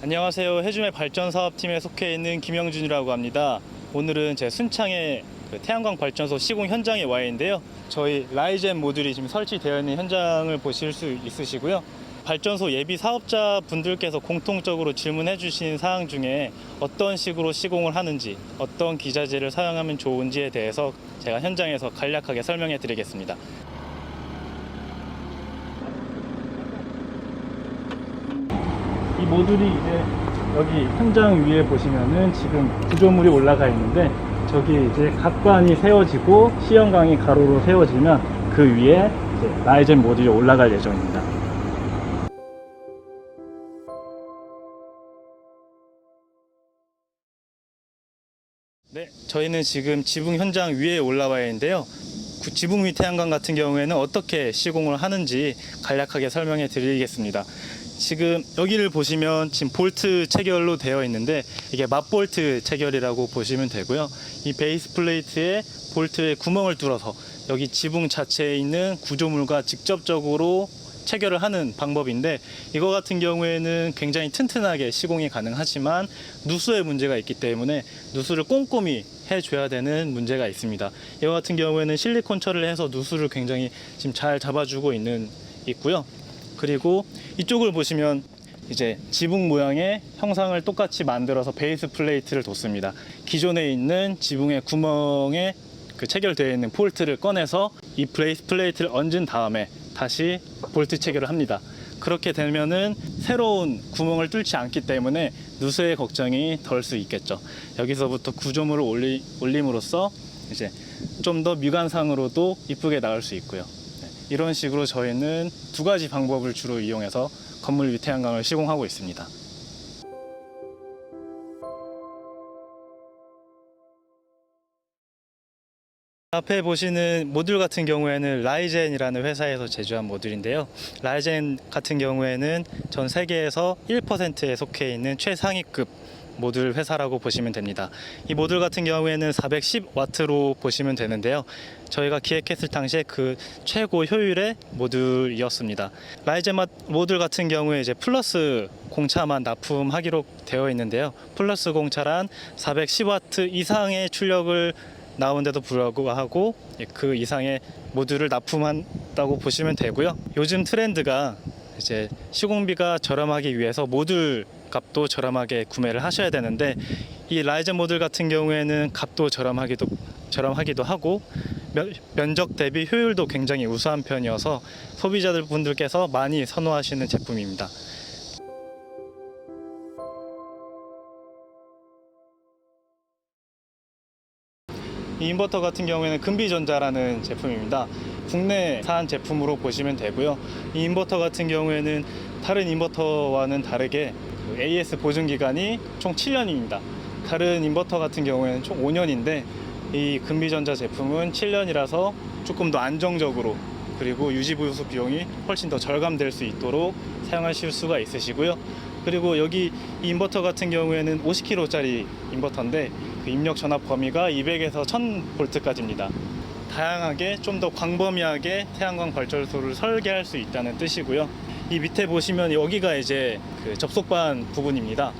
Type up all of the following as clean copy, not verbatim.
안녕하세요. 해줌의 발전사업팀에 속해 있는 김영준이라고 합니다. 오늘은 제 순창의 태양광 발전소 시공 현장에 와 있는데요. 저희 라이젠 모듈이 지금 설치되어 있는 현장을 보실 수 있으시고요. 발전소 예비 사업자 분들께서 공통적으로 질문해 주신 사항 중에 어떤 식으로 시공을 하는지, 어떤 기자재를 사용하면 좋은지에 대해서 제가 현장에서 간략하게 설명해 드리겠습니다. 이 모듈이 이제 여기 현장 위에 보시면은 지금 구조물이 올라가 있는데, 저기 이제 각관이 세워지고 시험강이 가로로 세워지면 그 위에 이제 라이젠 모듈이 올라갈 예정입니다. 네, 저희는 지금 지붕 현장 위에 올라와 있는데요. 지붕 위 태양광 같은 경우에는 어떻게 시공을 하는지 간략하게 설명해 드리겠습니다. 지금 여기를 보시면 지금 볼트 체결로 되어 있는데, 이게 맞볼트 체결이라고 보시면 되고요. 이 베이스 플레이트에 볼트에 구멍을 뚫어서 여기 지붕 자체에 있는 구조물과 직접적으로 체결을 하는 방법인데, 이거 같은 경우에는 굉장히 튼튼하게 시공이 가능하지만 누수의 문제가 있기 때문에 누수를 꼼꼼히 해줘야 되는 문제가 있습니다. 이거 같은 경우에는 실리콘 처리를 해서 누수를 굉장히 지금 잘 잡아주고 있고요. 그리고 이쪽을 보시면 이제 지붕 모양의 형상을 똑같이 만들어서 베이스 플레이트를 뒀습니다. 기존에 있는 지붕의 구멍에 체결되어 있는 볼트를 꺼내서 이 베이스 플레이트를 얹은 다음에 다시 볼트 체결을 합니다. 그렇게 되면은 새로운 구멍을 뚫지 않기 때문에 누수의 걱정이 덜 수 있겠죠. 여기서부터 구조물을 올림으로써 이제 좀 더 미관상으로도 이쁘게 나올 수 있고요. 이런 식으로 저희는 두 가지 방법을 주로 이용해서 건물 위 태양광을 시공하고 있습니다. 앞에 보시는 모듈 같은 경우에는 라이젠이라는 회사에서 제조한 모듈인데요. 라이젠 같은 경우에는 전 세계에서 1%에 속해 있는 최상위급 모듈 회사라고 보시면 됩니다. 이 모듈 같은 경우에는 410W로 보시면 되는데요. 저희가 기획했을 당시에 그 최고 효율의 모듈이었습니다. 라이젠 모듈 같은 경우에 이제 플러스 공차만 납품하기로 되어 있는데요. 플러스 공차란 410W 이상의 출력을 나오는데도 불구하고 그 이상의 모듈을 납품한다고 보시면 되고요. 요즘 트렌드가 이제 시공비가 저렴하기 위해서 모듈 값도 저렴하게 구매를 하셔야 되는데, 이 라이젠 모듈 같은 경우에는 값도 저렴하기도 하고 면적 대비 효율도 굉장히 우수한 편이어서 소비자들 분들께서 많이 선호하시는 제품입니다. 이 인버터 같은 경우에는 금비전자라는 제품입니다. 국내산 제품으로 보시면 되고요. 이 인버터 같은 경우에는 다른 인버터와는 다르게 AS 보증기간이 총 7년입니다. 다른 인버터 같은 경우에는 총 5년인데 이 금비전자 제품은 7년이라서 조금 더 안정적으로, 그리고 유지보수 비용이 훨씬 더 절감될 수 있도록 사용하실 수가 있으시고요. 그리고 여기 이 인버터 같은 경우에는 50kW짜리 인버터인데 그 입력 전압 범위가 200에서 1000V까지입니다. 다양하게 좀 더 광범위하게 태양광 발전소를 설계할 수 있다는 뜻이고요. 이 밑에 보시면 여기가 이제 그 접속반 부분입니다.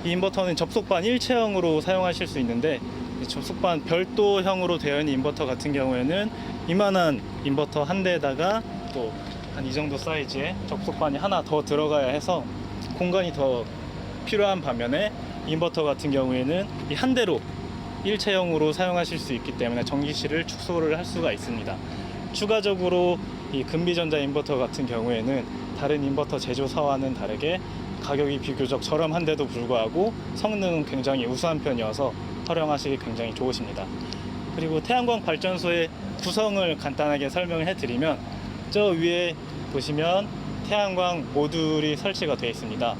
이 인버터는 접속반 일체형으로 사용하실 수 있는데, 접속반 별도형으로 되어 있는 인버터 같은 경우에는 이만한 인버터 한 대에다가 또 한 이 정도 사이즈의 접속반이 하나 더 들어가야 해서 공간이 더 필요한 반면에, 인버터 같은 경우에는 이 한 대로 일체형으로 사용하실 수 있기 때문에 전기실을 축소를 할 수가 있습니다. 추가적으로 이 금비전자 인버터 같은 경우에는 다른 인버터 제조사와는 다르게 가격이 비교적 저렴한데도 불구하고 성능은 굉장히 우수한 편이어서 활용하시기 굉장히 좋으십니다. 그리고 태양광 발전소의 구성을 간단하게 설명을 해드리면, 저 위에 보시면 태양광 모듈이 설치가 되어 있습니다.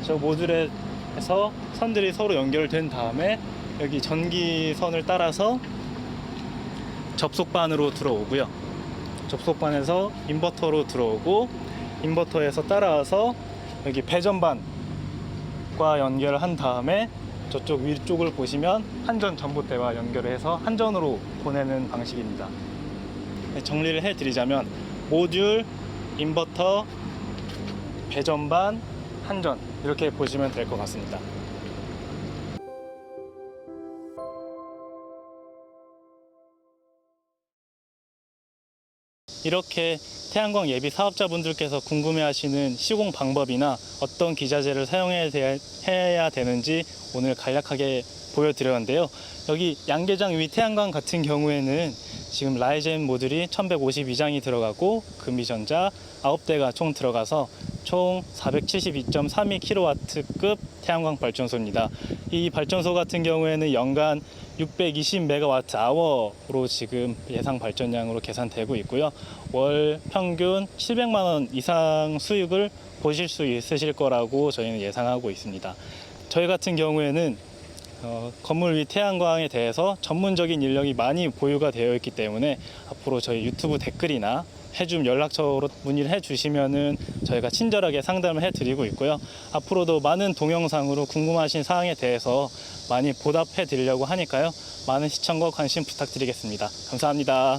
저 모듈에서 선들이 서로 연결된 다음에 여기 전기선을 따라서 접속반으로 들어오고요. 접속반에서 인버터로 들어오고, 인버터에서 따라와서 여기 배전반과 연결을 한 다음에 저쪽 위쪽을 보시면 한전 전봇대와 연결을 해서 한전으로 보내는 방식입니다. 정리를 해드리자면 모듈, 인버터, 배전반, 한전, 이렇게 보시면 될 것 같습니다. 이렇게 태양광 예비 사업자분들께서 궁금해하시는 시공 방법이나 어떤 기자재를 사용해야 되는지 오늘 간략하게 보여드렸는데요. 여기 양계장 위 태양광 같은 경우에는 지금 라이젠 모듈이 1152장이 들어가고 금이전자 9대가 총 들어가서 총 472.32kW급 태양광 발전소입니다. 이 발전소 같은 경우에는 연간 620MWh로 지금 예상 발전량으로 계산되고 있고요. 월 평균 700만 원 이상 수익을 보실 수 있으실 거라고 저희는 예상하고 있습니다. 저희 같은 경우에는 건물 위 태양광에 대해서 전문적인 인력이 많이 보유가 되어 있기 때문에 앞으로 저희 유튜브 댓글이나 해줌 연락처로 문의를 해주시면은 저희가 친절하게 상담을 해드리고 있고요. 앞으로도 많은 동영상으로 궁금하신 사항에 대해서 많이 보답해 드리려고 하니까요. 많은 시청과 관심 부탁드리겠습니다. 감사합니다.